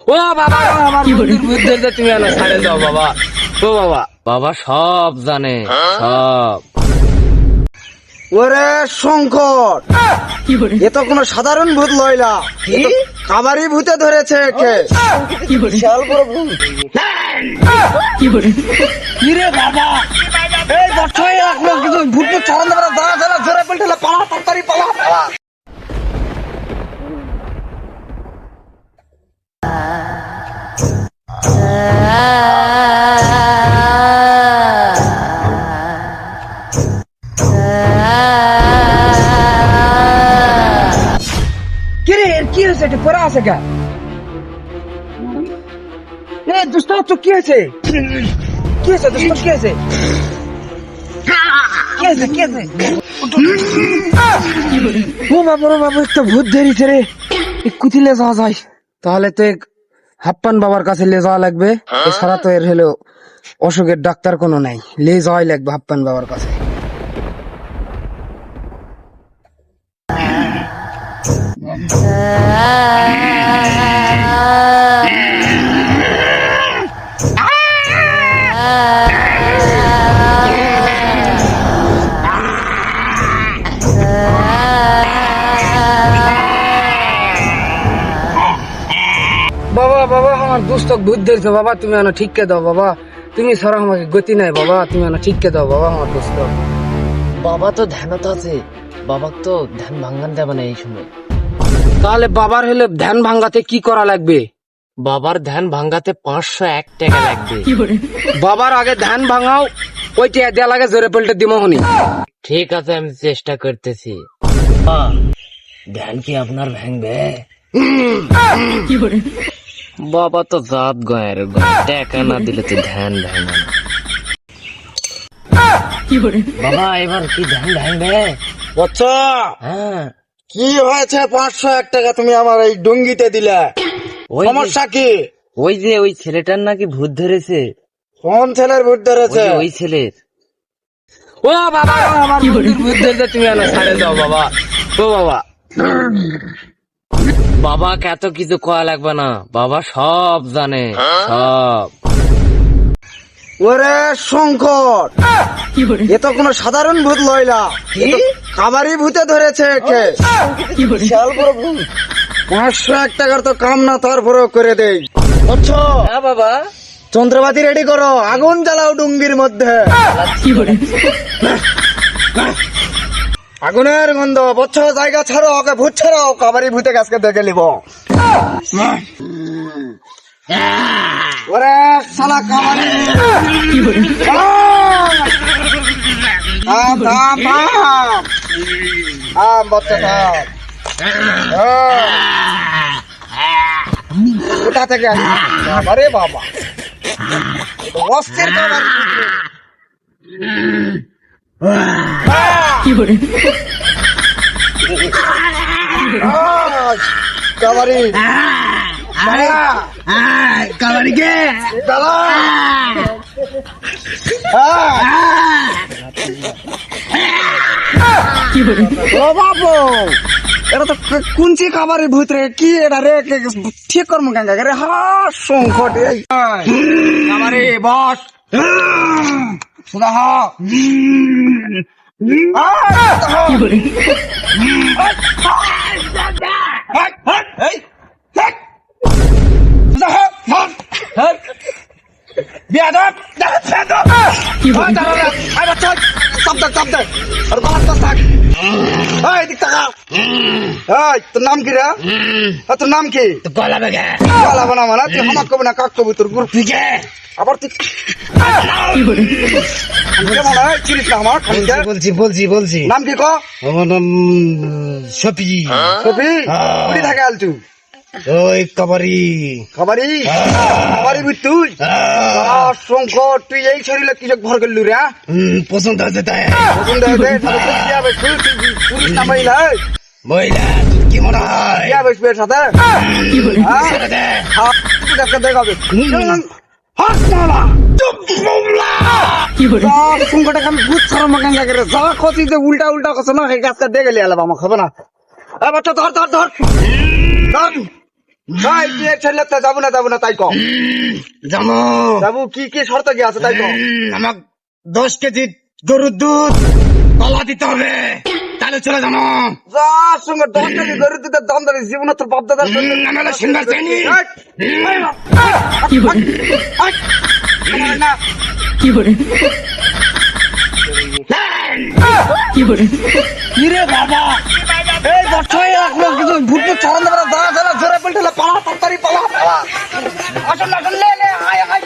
ও বাবা গো, আমার বন্ধুর বুদ্ধি যে তুমি না ছাড়ে দাও বাবা। ও বাবা, বাবা সব জানে, সব। ওরে শঙ্কর, এ তো কোনো সাধারণ ভূত লইলা, এ তো কাবারি ভূতে ধরেছে একে। বিশাল বড় ভূত। কি রে বাবা, এই বছরে রাখলো কিন্তু ভূত ছাড়ান দেবে না, দাঁড়া দাঁড়া জোরে পেল্টে পালা, তাড়াতাড়ি পালা পালা। কি হয়েছে, এটা পড়া আছে কে? এ দোস্ত, তো কি হয়েছে? কি হয়েছে দোস্ত, কি হয়েছে? কি হয়েছে, কি হয়েছে? ও বাবা রে বাবা, একটা ভূত ধরেছে রে। কুতিলে যাওয়া যায় তাহলে তো এক হাপ্পান বাবার কাছে নিয়ে যাওয়া লাগবে। এছাড়া তো এর হলো অসুখের ডাক্তার কোনো নাই, নিয়ে যাওয়াই লাগবে হাপ্পান বাবার কাছে। বাবা বাবা, আমার দুস্তক ভূত ধরছে বাবা, তুমি আনা ঠিককে দাও বাবা। তুমি ছাড়া আমাকে গতি নাই বাবা, তুমি আনা ঠিককে দাও বাবা আমার দুস্তক। বাবা তো ধ্যানত আছে, বাবা তো ধ্যান ভাঙ্গান দেবে না এই সময়। তাহলে বাবার হলে ধ্যান ভাঙ্গাতে কি করা লাগবে? বাবার ধ্যান ভাঙ্গাতে 501 টাকা লাগবে। বাবার আগে ধ্যান ভাঙাও, ওইটা দেয়া লাগে জোরে পেল্টে দিমহনি। ঠিক আছে, আমি চেষ্টা করতেছি। ধ্যান কি আপনার ভাঙবে? বাবা তো জাত গয়ের, টাকা না দিলে তো ধ্যান ভাঙবে না। বাবা এবার কি ধ্যান ভাঙবে? আচ্ছা, হ্যাঁ, কি হয়েছে 501 টাকা তুমি আমার এই ডঙ্গিতে দিলে? ওই যে- সমস্যা কি? ওই যে ওই ছেলেটার নাকি ভূত ধরেছে। কোন ছেলের ভূত ওই ধরেছে? যে ওই ছেলের। ও বাবা গো, আমার বন্ধুর ভূত ধরেছে, তুমি আনা ছাড়ে দাও বাবা। ও বাবা, বাবা এত কিছু কয়া লাগবে না, বাবা সব জানে, সব। ওরে শঙ্কর, এ তো কোনো সাধারণ ভূত লইলা, এ তো কাবারি ভূতে ধরেছে একে। বিশাল বড় ভূত। 501 টাকার তো কাম না, তারপরেও করে দেই। আচ্ছা হ্যাঁ বাবা, যন্ত্রপাতি রেডি করো, আগুন জ্বালাও ডুঙ্গির মধ্যে। আগুনের গন্ধ বচ্ছ, জায়গা ছাড়ো, ওকে ভূত ছাড়াও, কাবারি ভূতে গাছকে দেখে নিব। ওরে শালা কাবারি, থাম থাম থাম থাম বাচ্চা থাম। কোথা থেকে আসছিস? আরে বাবা, অস্থির কাবারি কাবারি কাবারি কে দাদা। ও বাবু, এটা তো কুঞ্চি কাবারি ভূত রে, কি এটা রে? ঠিক কর্ম গাঙ্গা রে, হা সংকট এই কাবারি বস সুদা হা। তোর নাম কি রে? তোর নাম কি? গলা বেগে গলা বানা মানা, তুই আমার কবি না কাক কবি, তোর গ্রুপ আবার তুই চিনিস না আমার? বলছি বলছি বলছি, নাম কি ক? আমার নাম সফি। কবি কুড়ি থাকে আলচু ওই কাবারি। খাবারি খাবারি বুঝ তুই সংকট, তুই এই শরীরে কি ভর করলু রে? পছন্দ আছে তাই পছন্দ হবে তাহলে তুই বিয়া বসবি, তুই পুলিশ না মহিলা মহিলা কি মনে হয়? বিয়া বসবি এর সাথে? দেখাবে সংকটে আমি ভূত ছাড়া মাগাঙ্গা করে যা খসি যে উল্টা উল্টা কছ না, সেই গাছটা দেখে লিয়ে আলাম, আমার হবে না। বাচ্চা ধর ধর ধর ধর ভাই বিয়ে ছেলে তো যাবো না তাই কম জানো যাবো কি কি শর্ত কি আছে তাই কম আমার 10 কেজি গরুর দুধ কলা দিতে হবে, তাহলে চলে জানো। যার সঙ্গে 10 কেজি গরুর দুধের দাম ধরে জীবনে তোর বাপ দাদার নামেলা সিঙ্গার চাইনি। কিরে বাবা এই বছর এখন কিছু ভূত ছড়ান দেবে না দাঁড়া দাঁড়া জোরে পেলতে পালা তাড়াতাড়ি পালা আসলে লে আয় আয়